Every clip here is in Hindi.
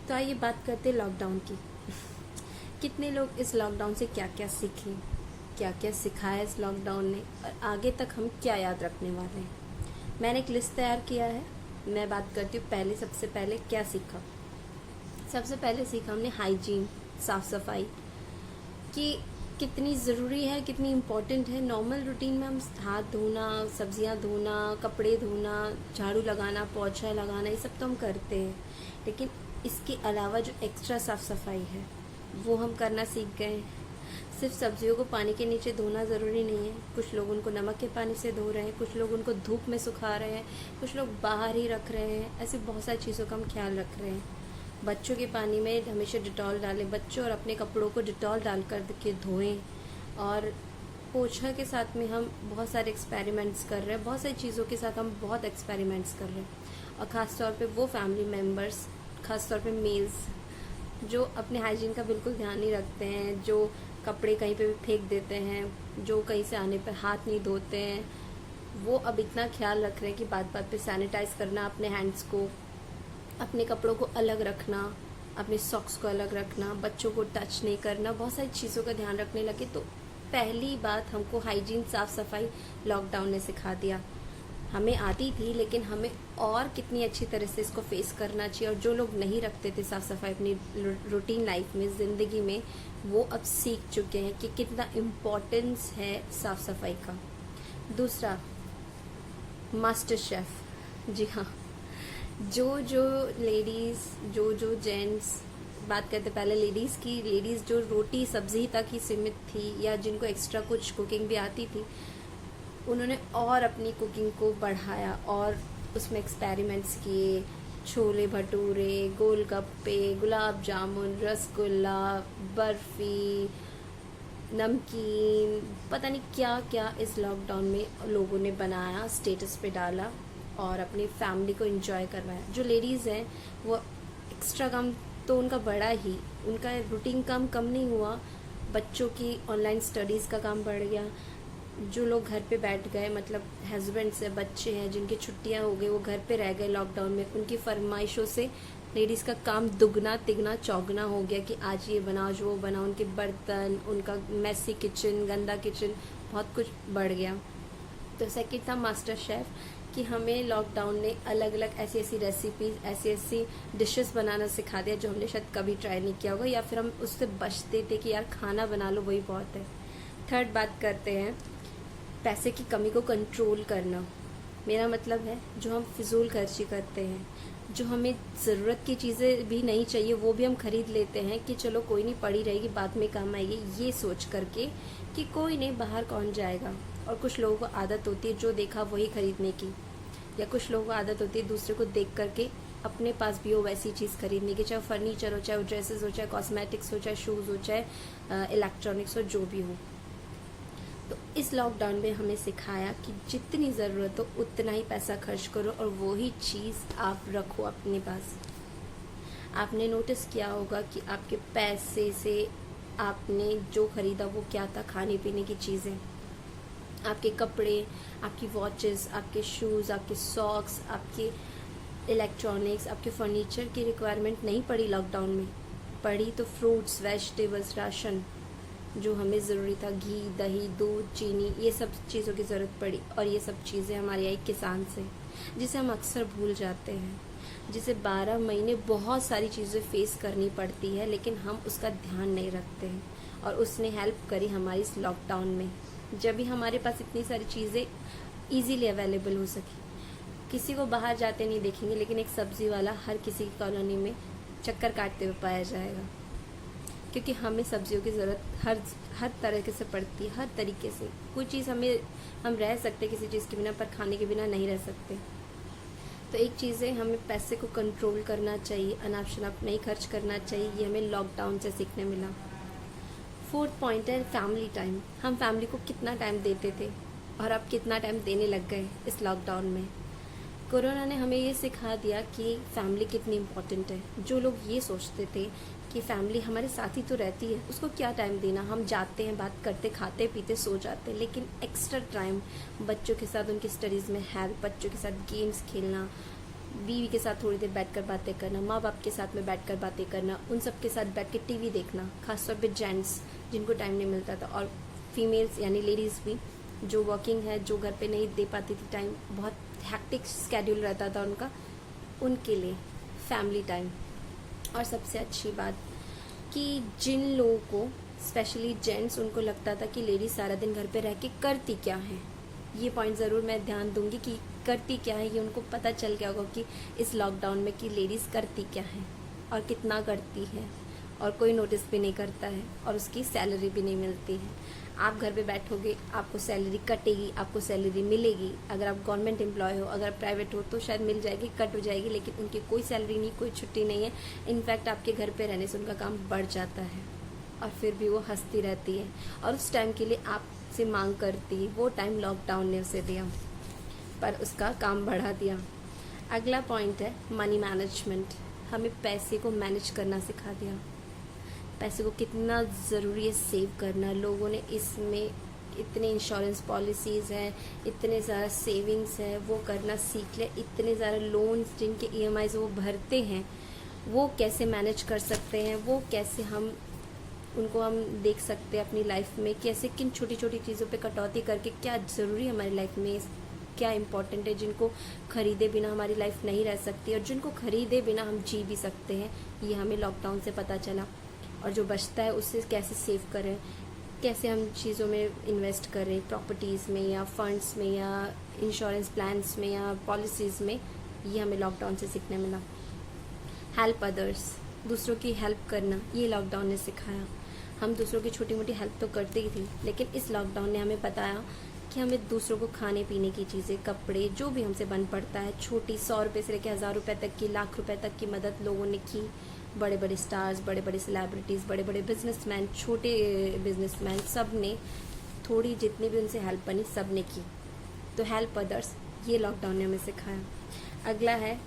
तो आइए बात करते हैं लॉकडाउन की। कितने लोग इस लॉकडाउन से क्या क्या सीखे, क्या क्या सिखाया इस लॉकडाउन ने, और आगे तक हम क्या याद रखने वाले हैं। मैंने एक लिस्ट तैयार किया है। मैं बात करती हूँ पहले, सबसे पहले क्या सीखा। सबसे पहले सीखा हमने हाइजीन, साफ़ सफाई कि कितनी ज़रूरी है, कितनी इम्पोर्टेंट है। नॉर्मल रूटीन में हम हाथ धोना, सब्जियां धोना, कपड़े धोना, झाड़ू लगाना, पोछा लगाना, ये सब तो हम करते हैं, लेकिन इसके अलावा जो एक्स्ट्रा साफ़ सफाई है वो हम करना सीख गए। सिर्फ सब्जियों को पानी के नीचे धोना ज़रूरी नहीं है। कुछ लोग उनको नमक के पानी से धो रहे हैं, कुछ लोग उनको धूप में सुखा रहे हैं, कुछ लोग बाहर ही रख रहे हैं। ऐसे बहुत सारी चीज़ों का हम ख्याल रख रहे हैं। बच्चों के पानी में हमेशा डिटॉल डालें, बच्चों और अपने कपड़ों को डिटॉल डाल कर के धोएं। और पोछा के साथ में हम बहुत सारे एक्सपेरिमेंट्स कर रहे हैं, बहुत सारी चीज़ों के साथ हम बहुत एक्सपेरिमेंट्स कर रहे हैं। और ख़ास तौर पे वो फैमिली मेम्बर्स, ख़ास तौर पे मेल्स, जो अपने हाइजीन का बिल्कुल ध्यान नहीं रखते हैं, जो कपड़े कहीं पे भी फेंक देते हैं, जो कहीं से आने पर हाथ नहीं धोते हैं, वो अब इतना ख्याल रख रहे हैं कि बात बात पे सैनिटाइज़ करना अपने हैंड्स को, अपने कपड़ों को अलग रखना, अपने सॉक्स को अलग रखना, बच्चों को टच नहीं करना, बहुत सारी चीज़ों का ध्यान रखने लगे। तो पहली बात हमको हाइजीन, साफ़ सफाई लाॅकडाउन ने सिखा दिया। हमें आती थी, लेकिन हमें और कितनी अच्छी तरह से इसको फेस करना चाहिए। और जो लोग नहीं रखते थे साफ़ सफाई अपनी रूटीन लाइफ में, ज़िंदगी में, वो अब सीख चुके हैं कि कितना इम्पोर्टेंस है साफ़ सफाई का। दूसरा, मास्टर शेफ़। जी हाँ, जो लेडीज़, जो जेंट्स, बात करते पहले लेडीज़ की, लेडीज़ जो रोटी सब्ज़ी तक ही सीमित थी या जिनको एक्स्ट्रा कुछ कुकिंग भी आती थी, उन्होंने और अपनी कुकिंग को बढ़ाया और उसमें एक्सपेरिमेंट्स किए। छोले भटूरे, गोलगप्पे, गुलाब जामुन, रसगुल्ला, बर्फ़ी, नमकीन, पता नहीं क्या क्या इस लॉकडाउन में लोगों ने बनाया, स्टेटस पे डाला और अपनी फैमिली को एंजॉय करवाया। जो लेडीज़ हैं वो एक्स्ट्रा काम तो उनका बड़ा ही, उनका रूटीन काम कम नहीं हुआ, बच्चों की ऑनलाइन स्टडीज़ का काम बढ़ गया। जो लोग घर पे बैठ गए, मतलब हस्बैंड से बच्चे हैं जिनकी छुट्टियां हो गई, वो घर पे रह गए लॉकडाउन में, उनकी फरमाइशों से लेडीज़ का काम दुगना तिगना चौगना हो गया कि आज ये बनाओ, आज वो बनाओ। उनके बर्तन, उनका मैसी किचन, गंदा किचन, बहुत कुछ बढ़ गया। तो सेकंड था मास्टर शेफ़, कि हमें लॉकडाउन ने अलग अलग ऐसी ऐसी रेसिपीज़, ऐसी ऐसी डिशेस बनाना सिखा दिया जो हमने शायद कभी ट्राई नहीं किया होगा, या फिर हम उससे बचते थे कि यार खाना बना लो वही बहुत है। थर्ड बात करते हैं पैसे की कमी को कंट्रोल करना। मेरा मतलब है जो हम फिजूल खर्ची करते हैं, जो हमें ज़रूरत की चीज़ें भी नहीं चाहिए वो भी हम खरीद लेते हैं कि चलो कोई नहीं, पड़ी रहेगी, बाद में काम आएगी, ये सोच करके कि कोई नहीं, बाहर कौन जाएगा। और कुछ लोगों को आदत होती है जो देखा वही खरीदने की, या कुछ लोगों को आदत होती है दूसरे को देख करके अपने पास भी हो वैसी चीज़ खरीदने की, चाहे फर्नीचर हो, चाहे ड्रेसेस हो, चाहे कॉस्मेटिक्स हो, चाहे शूज़ हो, चाहे इलेक्ट्रॉनिक्स हो, जो भी हो। तो इस लॉकडाउन में हमें सिखाया कि जितनी ज़रूरत हो उतना ही पैसा खर्च करो और वही चीज़ आप रखो अपने पास। आपने नोटिस किया होगा कि आपके पैसे से आपने जो ख़रीदा वो क्या था, खाने पीने की चीज़ें, आपके कपड़े, आपकी वॉचेस, आपके शूज़, आपके सॉक्स, आपके इलेक्ट्रॉनिक्स, आपके फर्नीचर की रिक्वायरमेंट नहीं पड़ी लॉकडाउन में। पड़ी तो फ्रूट्स, वेजिटेबल्स, राशन जो हमें ज़रूरी था, घी, दही, दूध, चीनी, ये सब चीज़ों की ज़रूरत पड़ी। और ये सब चीज़ें हमारी आई किसान से, जिसे हम अक्सर भूल जाते हैं, जिसे 12 महीने बहुत सारी चीज़ें फेस करनी पड़ती है, लेकिन हम उसका ध्यान नहीं रखते हैं। और उसने हेल्प करी हमारी इस लॉकडाउन में, जब भी हमारे पास इतनी सारी चीज़ें ईजीली अवेलेबल हो सकी। किसी को बाहर जाते नहीं देखेंगे, लेकिन एक सब्ज़ी वाला हर किसी की कॉलोनी में चक्कर काटते हुए पाया जाएगा, क्योंकि हमें सब्जियों की ज़रूरत हर तरह से पड़ती है, हर तरीके से। कोई चीज़ हम रह सकते किसी चीज़ के बिना, पर खाने के बिना नहीं रह सकते। तो एक चीज़ है, हमें पैसे को कंट्रोल करना चाहिए, अनाप शनाप नहीं खर्च करना चाहिए। ये हमें लॉकडाउन से सीखने मिला। फोर्थ पॉइंट है फैमिली टाइम। हम फैमिली को कितना टाइम देते थे और अब कितना टाइम देने लग गए इस लॉकडाउन में। कोरोना ने हमें ये सिखा दिया कि फैमिली कितनी इम्पोर्टेंट है। जो लोग ये सोचते थे कि फैमिली हमारे साथ ही तो रहती है, उसको क्या टाइम देना, हम जाते हैं, बात करते, खाते पीते, सो जाते हैं, लेकिन एक्स्ट्रा टाइम बच्चों के साथ, उनकी स्टडीज़ में हेल्प, बच्चों के साथ गेम्स खेलना, बीवी के साथ थोड़ी देर बैठकर बातें करना, माँ बाप के साथ में बैठकर बातें करना, उन सब के साथ बैठ के टीवी देखना, खासतौर पे जेंट्स जिनको टाइम नहीं मिलता था, और फीमेल्स यानी लेडीज़ भी जो वर्किंग है, जो घर पे नहीं दे पाती थी टाइम, बहुत हैक्टिक स्केड्यूल रहता था उनका, उनके लिए फैमिली टाइम। और सबसे अच्छी बात कि जिन लोगों को स्पेशली जेंट्स, उनको लगता था कि लेडीज़ सारा दिन घर पे रह के करती क्या है, ये पॉइंट ज़रूर मैं ध्यान दूंगी कि करती क्या है, ये उनको पता चल गया होगा कि इस लॉकडाउन में कि लेडीज़ करती क्या है और कितना करती है, और कोई नोटिस भी नहीं करता है और उसकी सैलरी भी नहीं मिलती है। आप घर पे बैठोगे, आपको सैलरी कटेगी, आपको सैलरी मिलेगी। अगर आप गवर्नमेंट एम्प्लॉय हो, अगर प्राइवेट हो तो शायद मिल जाएगी, कट हो जाएगी, लेकिन उनकी कोई सैलरी नहीं, कोई छुट्टी नहीं है। इनफैक्ट आपके घर पे रहने से उनका काम बढ़ जाता है और फिर भी वो हंसती रहती है और उस टाइम के लिए आपसे मांग करती है। वो टाइम लॉकडाउन ने उसे दिया, पर उसका काम बढ़ा दिया। अगला पॉइंट है मनी मैनेजमेंट। हमें पैसे को मैनेज करना सिखा दिया, पैसे को कितना ज़रूरी है सेव करना। लोगों ने इसमें इतने इंश्योरेंस पॉलिसीज़ हैं, इतने ज़्यादा सेविंग्स है, वो करना सीख ले। इतने ज़्यादा लोन्स जिनके EMIs वो भरते हैं, वो कैसे मैनेज कर सकते हैं, वो कैसे हम उनको हम देख सकते हैं अपनी लाइफ में, कैसे किन छोटी छोटी चीज़ों पे कटौती करके क्या ज़रूरी है हमारी लाइफ में, क्या इम्पोर्टेंट है, जिनको खरीदे बिना हमारी लाइफ नहीं रह सकती और जिनको खरीदे बिना हम जी भी सकते हैं। ये हमें लॉकडाउन से पता चला। और जो बचता है उससे कैसे सेव करें, कैसे हम चीज़ों में इन्वेस्ट करें, प्रॉपर्टीज़ में या फंड्स में या इंश्योरेंस प्लान्स में या पॉलिसीज़ में, ये हमें लॉकडाउन से सीखने मिला। हेल्प अदर्स, दूसरों की हेल्प करना, ये लॉकडाउन ने सिखाया। हम दूसरों की छोटी मोटी हेल्प तो करते ही थे, लेकिन इस लॉकडाउन ने हमें बताया कि हमें दूसरों को खाने पीने की चीज़ें, कपड़े, जो भी हमसे बन पड़ता है, छोटी 100 रुपये से लेकर 1000 रुपये तक की, लाख रुपए तक की मदद लोगों ने की। बड़े बड़े स्टार्स, बड़े बड़े सेलिब्रिटीज़, बड़े बड़े बिजनेसमैन, छोटे बिजनेसमैन, सब ने थोड़ी जितनी भी उनसे हेल्प बनी सब ने की। तो हेल्प अदर्स, ये लॉकडाउन ने हमें सिखाया। अगला है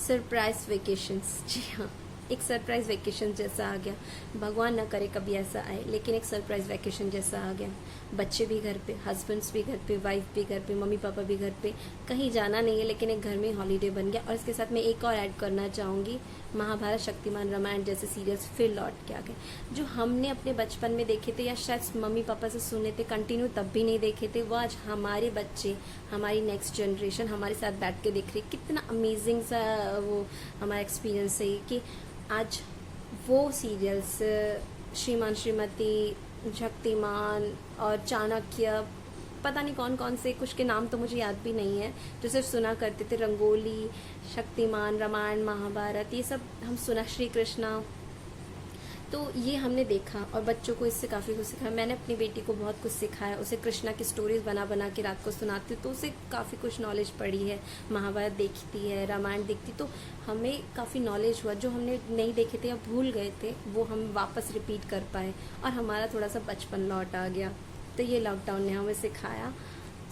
सरप्राइज वेकेशंस। जी हाँ, एक सरप्राइज वेकेशन जैसा आ गया। भगवान ना करे कभी ऐसा आए, लेकिन एक सरप्राइज वेकेशन जैसा आ गया। बच्चे भी घर पे, हस्बैंड्स भी घर पे, वाइफ भी घर पे, मम्मी पापा भी घर पे, कहीं जाना नहीं है, लेकिन एक घर में हॉलीडे बन गया। और इसके साथ मैं एक और ऐड करना चाहूँगी, महाभारत, शक्तिमान, रामायण जैसे सीरियल्स फिर लौट के आ गए, जो हमने अपने बचपन में देखे थे या शायद मम्मी पापा से सुने थे कंटिन्यू, तब भी नहीं देखे थे। वो आज हमारे बच्चे, हमारी नेक्स्ट जनरेशन हमारे साथ बैठ के देख रही। कितना अमेजिंग सा वो हमारा एक्सपीरियंस है कि आज वो सीरियल्स, श्रीमान श्रीमती, शक्तिमान और चाणक्य, पता नहीं कौन कौन से, कुछ के नाम तो मुझे याद भी नहीं है, जो सिर्फ सुना करते थे। रंगोली, शक्तिमान, रामायण, महाभारत, ये सब हम सुना, श्री कृष्णा, तो ये हमने देखा और बच्चों को इससे काफ़ी कुछ सिखाया। मैंने अपनी बेटी को बहुत कुछ सिखाया, उसे कृष्णा की स्टोरीज बना बना के रात को सुनाती, तो उसे काफ़ी कुछ नॉलेज पड़ी है। महाभारत देखती है, रामायण देखती, तो हमें काफ़ी नॉलेज हुआ। जो हमने नहीं देखे थे या भूल गए थे, वो हम वापस रिपीट कर पाए और हमारा थोड़ा सा बचपन लौट आ गया। तो ये लॉकडाउन ने हमें सिखाया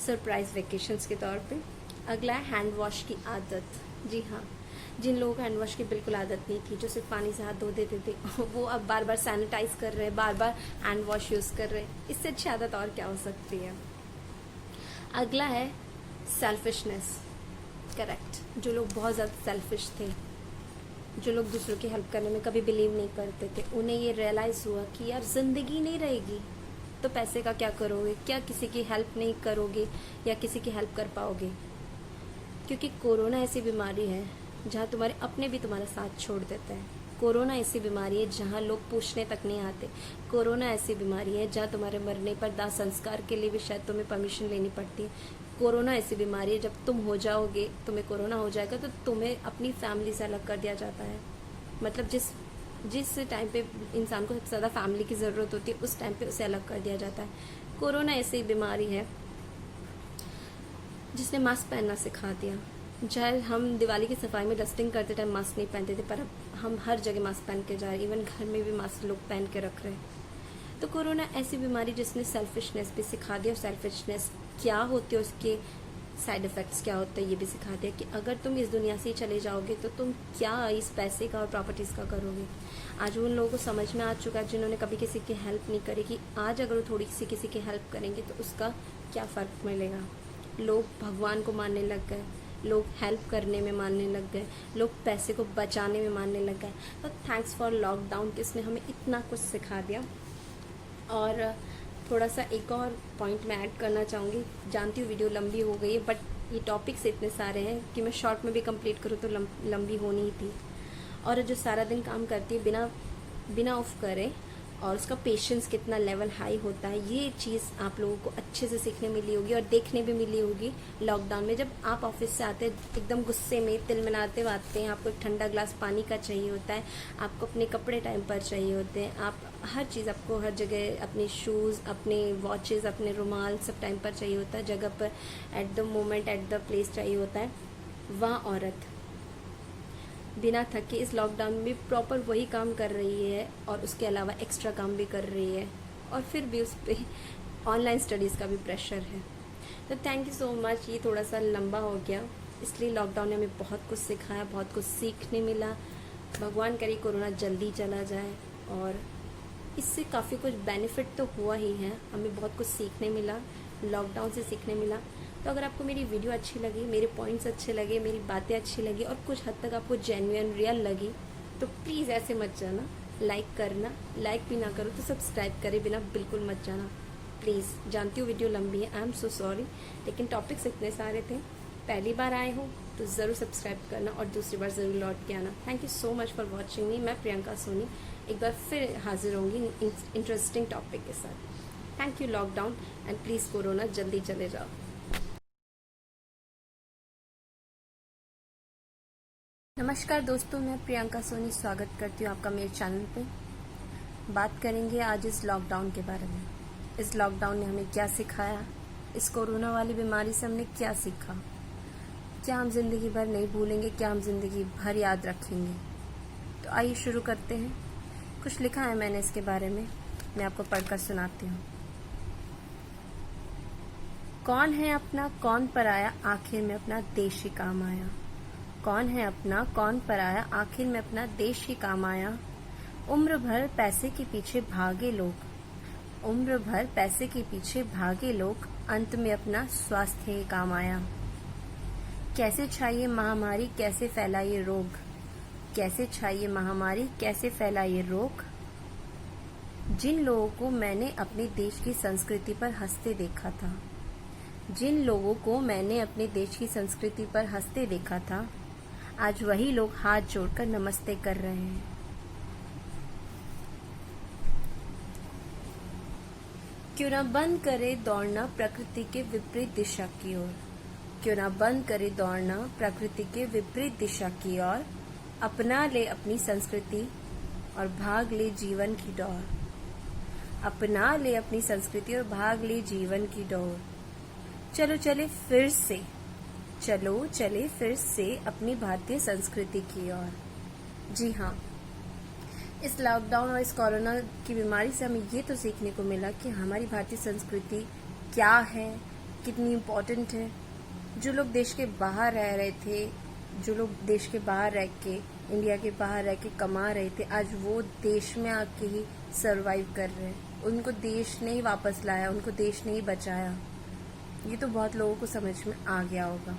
सरप्राइज वेकेशंस के तौर पे। अगला है हैंड वॉश की आदत। जी हाँ, जिन लोगों को हैंड वॉश की बिल्कुल आदत नहीं थी, जो सिर्फ पानी से हाथ धो देते थे, वो अब बार बार सैनिटाइज कर रहे हैं, बार बार हैंड वॉश यूज़ कर रहे हैं। इससे अच्छी आदत और क्या हो सकती है। अगला है सेल्फिशनेस। करेक्ट, जो लोग बहुत ज़्यादा सेल्फिश थे, जो लोग दूसरों की हेल्प करने में कभी बिलीव नहीं करते थे, उन्हें ये रियलाइज़ हुआ कि यार ज़िंदगी नहीं रहेगी तो पैसे का क्या करोगे, क्या किसी की हेल्प नहीं करोगे या किसी की हेल्प कर पाओगे। क्योंकि कोरोना ऐसी बीमारी है जहाँ तुम्हारे अपने भी तुम्हारा साथ छोड़ देते हैं। कोरोना ऐसी बीमारी है जहाँ लोग पूछने तक नहीं आते। कोरोना ऐसी बीमारी है जहाँ तुम्हारे मरने पर दाह संस्कार के लिए भी शायद तुम्हें परमिशन लेनी पड़ती है। कोरोना ऐसी बीमारी है जब तुम हो जाओगे, तुम्हें कोरोना हो जाएगा तो तुम्हें अपनी फैमिली से अलग कर दिया जाता है। मतलब जिस टाइम पे इंसान को सबसे ज़्यादा फैमिली की ज़रूरत होती है, उस टाइम पे उसे अलग कर दिया जाता है। कोरोना ऐसी बीमारी है जिसने मास्क पहनना सिखा दिया। चाहे हम दिवाली की सफाई में डस्टिंग करते टाइम मास्क नहीं पहनते थे, पर अब हम हर जगह मास्क पहन के जा रहे हैं, इवन घर में भी मास्क लोग पहन के रख रहे हैं। तो कोरोना ऐसी बीमारी जिसने सेल्फिशनेस भी सिखा दिया, और सेल्फिशनेस क्या होती है, उसके साइड इफ़ेक्ट्स क्या होते हैं ये भी सिखा दिया कि अगर तुम इस दुनिया से ही चले जाओगे तो तुम क्या इस पैसे का और प्रॉपर्टीज़ का करोगे। आज उन लोगों को समझ में आ चुका है जिन्होंने कभी किसी की हेल्प नहीं करी कि आज अगर वो थोड़ी सी किसी की हेल्प करेंगे तो उसका क्या फ़र्क मिलेगा। लोग भगवान को मानने लग गए, लोग हेल्प करने में मानने लग गए, लोग पैसे को बचाने में मानने लग गए। तो थैंक्स फॉर लॉकडाउन कि इसने हमें इतना कुछ सिखा दिया। और थोड़ा सा एक और पॉइंट मैं ऐड करना चाहूँगी। जानती हूँ वीडियो लंबी हो गई है, बट ये टॉपिक्स इतने सारे हैं कि मैं शॉर्ट में भी कंप्लीट करूँ तो लंबी होनी ही थी। और जो सारा दिन काम करती है बिना ऑफ करे, और उसका पेशेंस कितना लेवल हाई होता है, ये चीज़ आप लोगों को अच्छे से सीखने मिली होगी और देखने भी मिली होगी लॉकडाउन में। जब आप ऑफिस से आते हैं एकदम गुस्से में, तिलमिलाते हुए आते हैं, आपको एक ठंडा ग्लास पानी का चाहिए होता है, आपको अपने कपड़े टाइम पर चाहिए होते हैं, आप हर चीज़ आपको हर जगह, अपने शूज़, अपने वॉचेज़, अपने रुमाल सब टाइम पर चाहिए होता है, जगह पर at the moment at the place चाहिए होता है। वह औरत बिना थके इस लॉकडाउन में प्रॉपर वही काम कर रही है और उसके अलावा एक्स्ट्रा काम भी कर रही है, और फिर भी उस पर ऑनलाइन स्टडीज़ का भी प्रेशर है। तो थैंक यू सो मच। ये थोड़ा सा लंबा हो गया, इसलिए लॉकडाउन ने हमें बहुत कुछ सिखाया, बहुत कुछ सीखने मिला। भगवान करे कोरोना जल्दी चला जाए, और इससे काफ़ी कुछ बेनिफिट तो हुआ ही है, हमें बहुत कुछ सीखने मिला, लॉकडाउन से सीखने मिला। तो अगर आपको मेरी वीडियो अच्छी लगी, मेरे पॉइंट्स अच्छे लगे, मेरी बातें अच्छी लगी और कुछ हद तक आपको जेन्युइन रियल लगी, तो प्लीज़ ऐसे मत जाना, लाइक करना, लाइक भी ना करो तो सब्सक्राइब करे बिना बिल्कुल मत जाना प्लीज़। जानती हूँ वीडियो लंबी है, आई एम सो सॉरी, लेकिन टॉपिक्स इतने सारे थे। पहली बार आए हो तो ज़रूर सब्सक्राइब करना और दूसरी बार ज़रूर लौट के आना। Thank you so much for watching मी। मैं प्रियंका सोनी एक बार फिर हाजिर होंगी इंटरेस्टिंग टॉपिक के साथ। Thank you lockdown, and please corona जल्दी चले जाओ। नमस्कार दोस्तों, मैं प्रियंका सोनी स्वागत करती हूँ आपका मेरे चैनल पे। बात करेंगे आज इस लॉकडाउन के बारे में। इस लॉकडाउन ने हमें क्या सिखाया, इस कोरोना वाली बीमारी से हमने क्या सीखा, क्या हम जिंदगी भर नहीं भूलेंगे, क्या हम जिंदगी भर याद रखेंगे। तो आइए शुरू करते हैं। कुछ लिखा है मैंने इसके बारे में, मैं आपको पढ़कर सुनाती हूँ। कौन है अपना कौन पराया, आखिर में अपना देश ही काम आया। कौन है अपना कौन पराया, आखिर में अपना देश ही काम आया। उम्र भर पैसे के पीछे भागे लोग, उम्र भर पैसे के पीछे भागे लोग, अंत में अपना स्वास्थ्य ही काम आया। कैसे छाइए महामारी, कैसे फैला ये रोग, कैसे छाइए महामारी, कैसे फैला ये रोग। जिन लोगों को मैंने अपने देश की संस्कृति पर हंसते देखा था, जिन लोगों को मैंने अपने देश की संस्कृति पर हंसते देखा था, आज वही लोग हाथ जोड़कर नमस्ते कर रहे हैं। क्यों ना बंद करे दौड़ना प्रकृति के विपरीत दिशा की ओर, क्यों ना बंद करे दौड़ना प्रकृति के विपरीत दिशा की ओर। अपना ले अपनी संस्कृति और भाग ले जीवन की दौड़, अपना ले अपनी संस्कृति और भाग ले जीवन की दौड़। चलो चले फिर से, चलो चले फिर से अपनी भारतीय संस्कृति की ओर। जी हाँ, इस लॉकडाउन और इस कोरोना की बीमारी से हमें ये तो सीखने को मिला कि हमारी भारतीय संस्कृति क्या है, कितनी इम्पोर्टेंट है। जो लोग देश के बाहर रह रहे थे, जो लोग देश के बाहर रह के, इंडिया के बाहर रह के कमा रहे थे, आज वो देश में आके ही सरवाइव कर रहे हैं। उनको देश ने ही वापस लाया, उनको देश ने ही बचाया। ये तो बहुत लोगों को समझ में आ गया होगा।